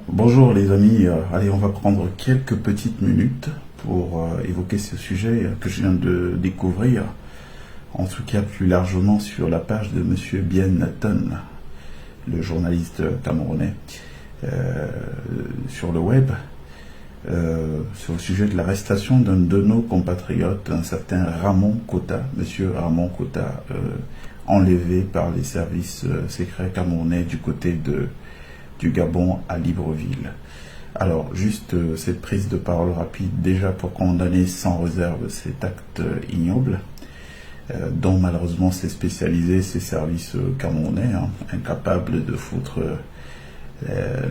Bonjour les amis, allez, on va prendre quelques petites minutes pour évoquer ce sujet que je viens de découvrir, en tout cas plus largement sur la page de Monsieur Bien Nathan, le journaliste camerounais, sur le web, sur le sujet de l'arrestation d'un de nos compatriotes, un certain Ramon Kota, Monsieur Ramon Kota, enlevé par les services secrets camerounais du côté du Gabon à Libreville. Alors, juste cette prise de parole rapide, déjà pour condamner sans réserve cet acte ignoble, dont malheureusement s'est spécialisé ces services camerounais, incapables de foutre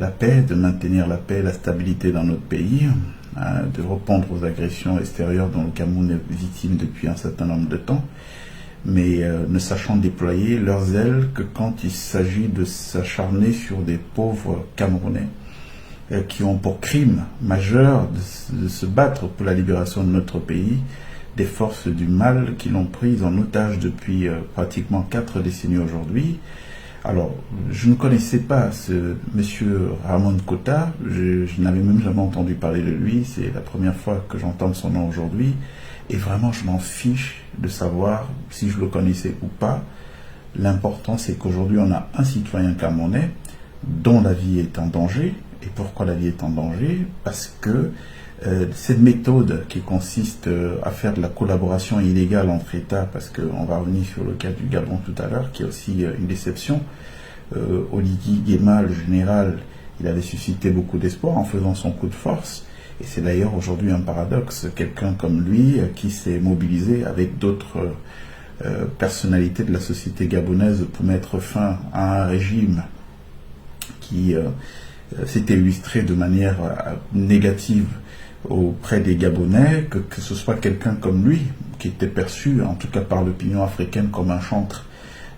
la paix, de maintenir la paix, la stabilité dans notre pays, de répondre aux agressions extérieures dont le Cameroun est victime depuis un certain nombre de temps, mais ne sachant déployer leurs ailes que quand il s'agit de s'acharner sur des pauvres Camerounais qui ont pour crime majeur de se battre pour la libération de notre pays, des forces du mal qui l'ont prise en otage depuis pratiquement 4 décennies aujourd'hui. Alors, je ne connaissais pas ce monsieur Ramon Kota, je n'avais même jamais entendu parler de lui, c'est la première fois que j'entends son nom aujourd'hui, et vraiment je m'en fiche de savoir si je le connaissais ou pas. L'important c'est qu'aujourd'hui on a un citoyen camerounais dont la vie est en danger. Et pourquoi la vie est en danger? Parce que cette méthode qui consiste à faire de la collaboration illégale entre États, parce qu'on va revenir sur le cas du Gabon tout à l'heure, qui est aussi une déception. Oligui Nguema, le général, il avait suscité beaucoup d'espoir en faisant son coup de force. Et c'est d'ailleurs aujourd'hui un paradoxe, quelqu'un comme lui qui s'est mobilisé avec d'autres personnalités de la société gabonaise pour mettre fin à un régime qui s'était illustré de manière négative auprès des Gabonais, que ce soit quelqu'un comme lui, qui était perçu, en tout cas par l'opinion africaine, comme un chantre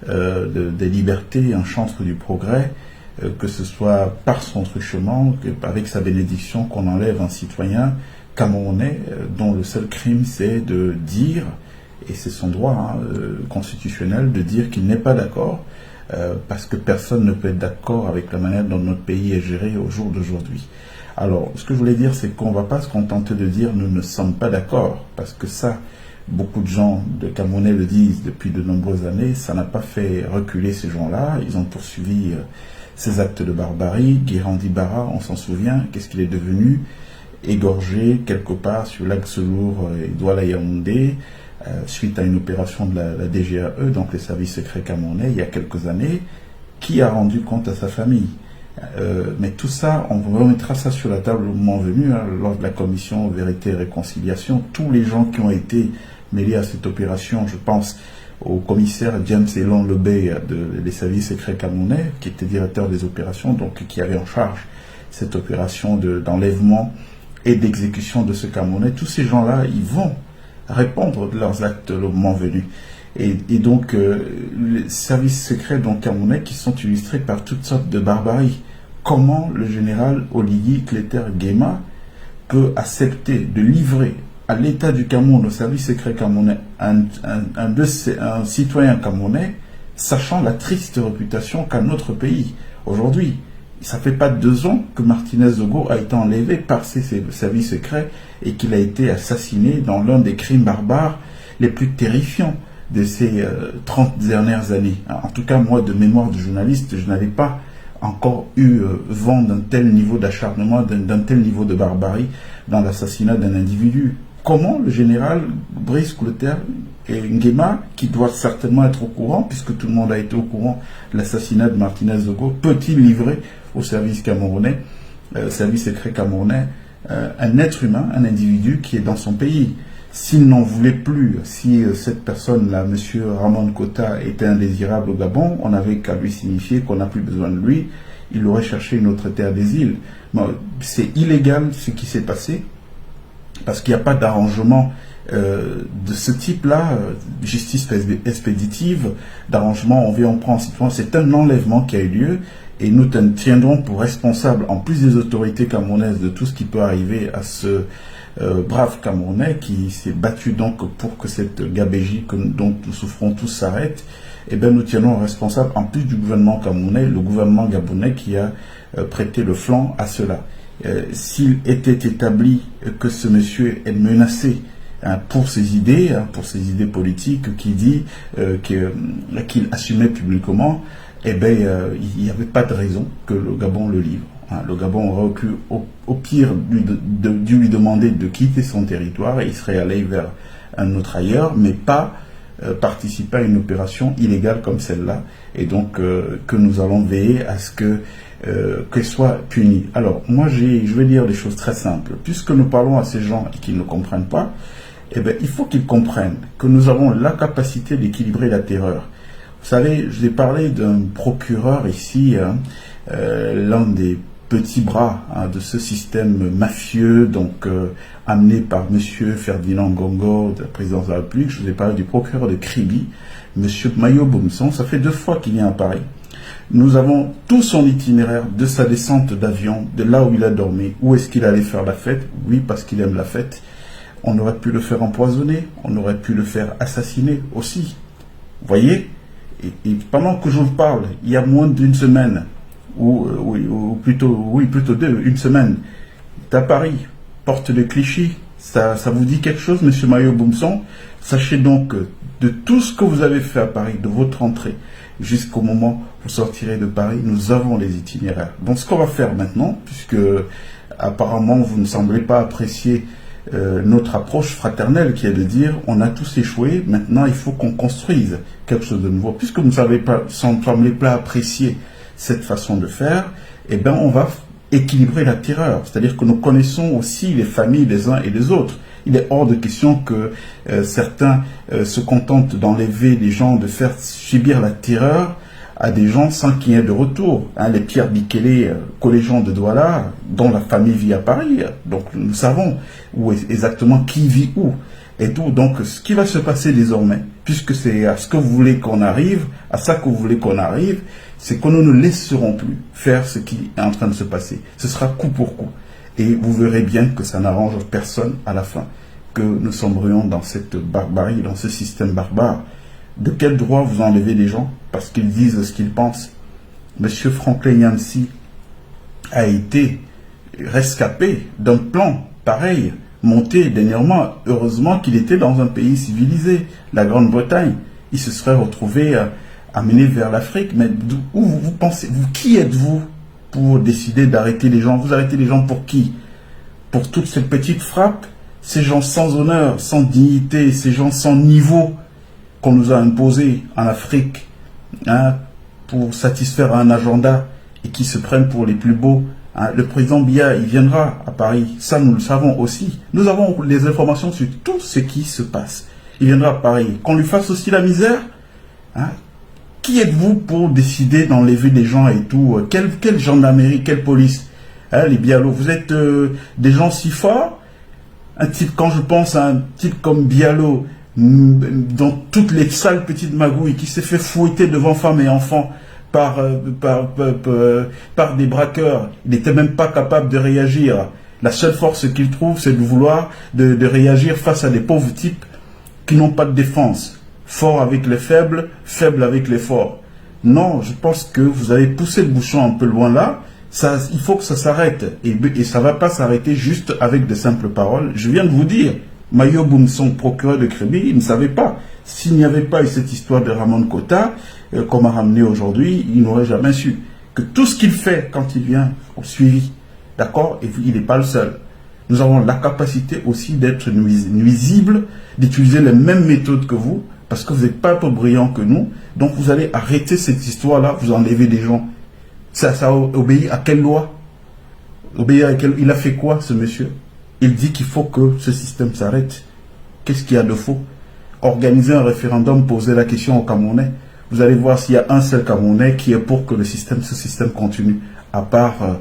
des libertés, un chantre du progrès, que ce soit par son truchement, avec sa bénédiction, qu'on enlève un citoyen camerounais dont le seul crime c'est de dire, et c'est son droit constitutionnel, de dire qu'il n'est pas d'accord, parce que personne ne peut être d'accord avec la manière dont notre pays est géré au jour d'aujourd'hui. Alors, ce que je voulais dire, c'est qu'on ne va pas se contenter de dire « nous ne sommes pas d'accord », parce que ça, beaucoup de gens de Camerounais le disent depuis de nombreuses années, ça n'a pas fait reculer ces gens-là, ils ont poursuivi ces actes de barbarie. Guirandi Bara, on s'en souvient, qu'est-ce qu'il est devenu? Égorgé quelque part sur l'axe lourd Douala-Yaoundé, suite à une opération de la DGAE, donc les services secrets camerounais, il y a quelques années, qui a rendu compte à sa famille. Mais tout ça, on remettra ça sur la table au moment venu, lors de la commission Vérité et Réconciliation. Tous les gens qui ont été mêlés à cette opération, je pense au commissaire James Elon Lebey des services secrets camerounais, qui était directeur des opérations, donc qui avait en charge cette opération d'enlèvement et d'exécution de ce Camerounais. Tous ces gens-là, ils vont répondre de leurs actes le moment venu. Et donc, les services secrets camerounais qui sont illustrés par toutes sortes de barbaries. Comment le général Oligui Nguema peut accepter de livrer à l'État du Cameroun, au service secret camerounais, un citoyen camerounais, sachant la triste réputation qu'a notre pays aujourd'hui? Ça fait pas 2 ans que Martinez Zogo a été enlevé par ses services secrets et qu'il a été assassiné dans l'un des crimes barbares les plus terrifiants de ces 30 dernières années. En tout cas, moi, de mémoire de journaliste, je n'avais pas encore eu vent d'un tel niveau d'acharnement, d'un tel niveau de barbarie dans l'assassinat d'un individu. Comment le général Brice Clotaire et Nguema, qui doit certainement être au courant, puisque tout le monde a été au courant de l'assassinat de Martinez Zogo, peut-il livrer au service camerounais, service secret camerounais, un être humain, un individu qui est dans son pays? S'il n'en voulait plus, si cette personne-là, M. Ramon Kota, était indésirable au Gabon, on n'avait qu'à lui signifier qu'on n'a plus besoin de lui, il aurait cherché une autre terre d'exil. C'est illégal ce qui s'est passé, parce qu'il n'y a pas d'arrangement de ce type-là, justice expéditive, d'arrangement, on prend un citoyen, c'est un enlèvement qui a eu lieu, et nous tiendrons pour responsables, en plus des autorités camerounaises, de tout ce qui peut arriver à ce brave Camerounais qui s'est battu donc pour que cette gabégie dont nous souffrons tous s'arrête. Eh bien, nous tiendrons responsable, en plus du gouvernement camerounais, le gouvernement gabonais qui a prêté le flanc à cela. S'il était établi que ce monsieur est menacé pour ses idées politiques, qui dit qu'il assumait publiquement, eh bien, il n'y avait pas de raison que le Gabon le livre. Le Gabon aurait pu, au pire, dû lui demander de quitter son territoire et il serait allé vers un autre ailleurs, mais pas participer à une opération illégale comme celle-là. Et donc, que nous allons veiller à ce qu'elle soit punie. Alors, moi, je vais dire des choses très simples. Puisque nous parlons à ces gens et qu'ils ne comprennent pas, eh bien, il faut qu'ils comprennent que nous avons la capacité d'équilibrer la terreur. Vous savez, je vous ai parlé d'un procureur ici, l'un des petits bras de ce système mafieux, donc amené par M. Ferdinand Gongo, de la présidence de la République. Je vous ai parlé du procureur de Kribi, M. Mayo Boumson. Ça fait 2 fois qu'il vient à Paris. Nous avons tout son itinéraire de sa descente d'avion, de là où il a dormi, où est-ce qu'il allait faire la fête. Oui, parce qu'il aime la fête. On aurait pu le faire empoisonner, on aurait pu le faire assassiner aussi. Vous voyez, et pendant que je vous parle, il y a moins d'une semaine, ou plutôt 1 semaine, il est à Paris, porte de Clichy. Ça vous dit quelque chose, monsieur Mayo Boumson? Sachez donc que de tout ce que vous avez fait à Paris, de votre entrée, jusqu'au moment où vous sortirez de Paris, nous avons les itinéraires. Donc ce qu'on va faire maintenant, puisque apparemment vous ne semblez pas apprécier notre approche fraternelle, qui est de dire on a tous échoué, maintenant il faut qu'on construise quelque chose de nouveau. Puisque vous ne semblez pas apprécier cette façon de faire, eh bien on va équilibrer la terreur. C'est-à-dire que nous connaissons aussi les familles des uns et des autres. Il est hors de question que certains se contentent d'enlever les gens, de faire subir la terreur à des gens sans qu'il y ait de retour. Les Pierre Bikele, collégiens de Douala, dont la famille vit à Paris. Donc nous savons exactement qui vit où et tout. Donc ce qui va se passer désormais, puisque c'est à ce que vous voulez qu'on arrive, à ça que vous voulez qu'on arrive, c'est que nous ne laisserons plus faire ce qui est en train de se passer. Ce sera coup pour coup. Et vous verrez bien que ça n'arrange personne à la fin. Que nous sombrions dans cette barbarie, dans ce système barbare. De quel droit vous enlevez les gens parce qu'ils disent ce qu'ils pensent? Monsieur Franklin Yancy a été rescapé d'un plan pareil, monté dernièrement. Heureusement qu'il était dans un pays civilisé, la Grande-Bretagne. Il se serait retrouvé amené vers l'Afrique. Mais où vous pensez, qui êtes-vous pour décider d'arrêter les gens? Vous arrêtez les gens pour qui? Pour toutes ces petites frappes? Ces gens sans honneur, sans dignité, ces gens sans niveau qu'on nous a imposés en Afrique pour satisfaire un agenda et qui se prennent pour les plus beaux. Le président Biya, il viendra à Paris. Ça, nous le savons aussi. Nous avons les informations sur tout ce qui se passe. Il viendra à Paris. Qu'on lui fasse aussi la misère. Qui êtes-vous pour décider d'enlever des gens et tout? Quelle gendarmerie, quelle police? Les Bialo, vous êtes des gens si forts? Un type, quand je pense à un type comme Bialo, dans toutes les sales petites magouilles, qui s'est fait fouetter devant femmes et enfants par des braqueurs, il n'était même pas capable de réagir. La seule force qu'il trouve, c'est de vouloir de réagir face à des pauvres types qui n'ont pas de défense. Fort avec les faibles, faible avec les forts. Non, je pense que vous avez poussé le bouchon un peu loin là. Il faut que ça s'arrête. Et ça ne va pas s'arrêter juste avec de simples paroles. Je viens de vous dire, Mayo Boumson, procureur de Kribi, il ne savait pas. S'il n'y avait pas eu cette histoire de Ramon Kota, qu'on m'a ramené aujourd'hui, il n'aurait jamais su. Que tout ce qu'il fait quand il vient au suivi, d'accord, et il n'est pas le seul. Nous avons la capacité aussi d'être nuisibles, d'utiliser les mêmes méthodes que vous, parce que vous n'êtes pas peu brillants que nous. Donc vous allez arrêter cette histoire-là, vous enlevez des gens. Ça obéit à quelle loi? Il a fait quoi, ce monsieur? Il dit qu'il faut que ce système s'arrête. Qu'est-ce qu'il y a de faux? Organiser un référendum, poser la question aux Camerounais. Vous allez voir s'il y a un seul Camerounais qui est pour que ce système continue. À part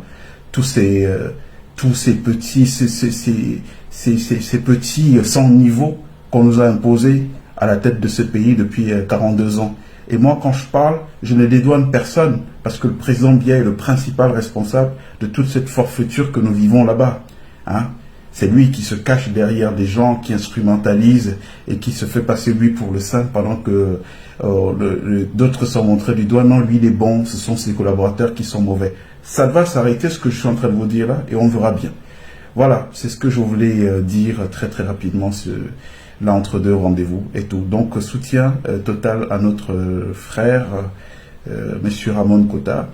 tous ces petits sans niveau qu'on nous a imposés à la tête de ce pays depuis 42 ans. Et moi, quand je parle, je ne dédouane personne, parce que le président Biya est le principal responsable de toute cette forfaiture que nous vivons là-bas. C'est lui qui se cache derrière des gens qui instrumentalisent et qui se fait passer lui pour le saint pendant que d'autres sont montrés du doigt. Non, lui il est bon, ce sont ses collaborateurs qui sont mauvais. Ça va s'arrêter ce que je suis en train de vous dire là et on verra bien. Voilà, c'est ce que je voulais dire très très rapidement là entre deux rendez-vous et tout. Donc soutien total à notre frère, Monsieur Ramon Kota,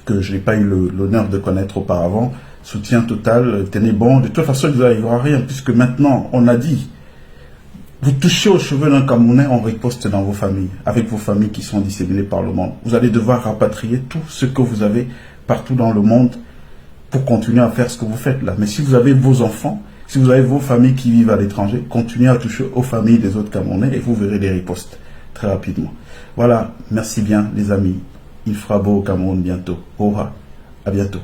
que je n'ai pas eu l'honneur de connaître auparavant. Soutien total, tenez bon. De toute façon, il ne vous arrivera rien, puisque maintenant, on a dit, vous touchez aux cheveux d'un Camerounais, on riposte dans vos familles, avec vos familles qui sont disséminées par le monde. Vous allez devoir rapatrier tout ce que vous avez partout dans le monde pour continuer à faire ce que vous faites là. Mais si vous avez vos enfants, si vous avez vos familles qui vivent à l'étranger, continuez à toucher aux familles des autres Camerounais et vous verrez des ripostes très rapidement. Voilà, merci bien les amis. Il fera beau au Cameroun bientôt. Au revoir, à bientôt.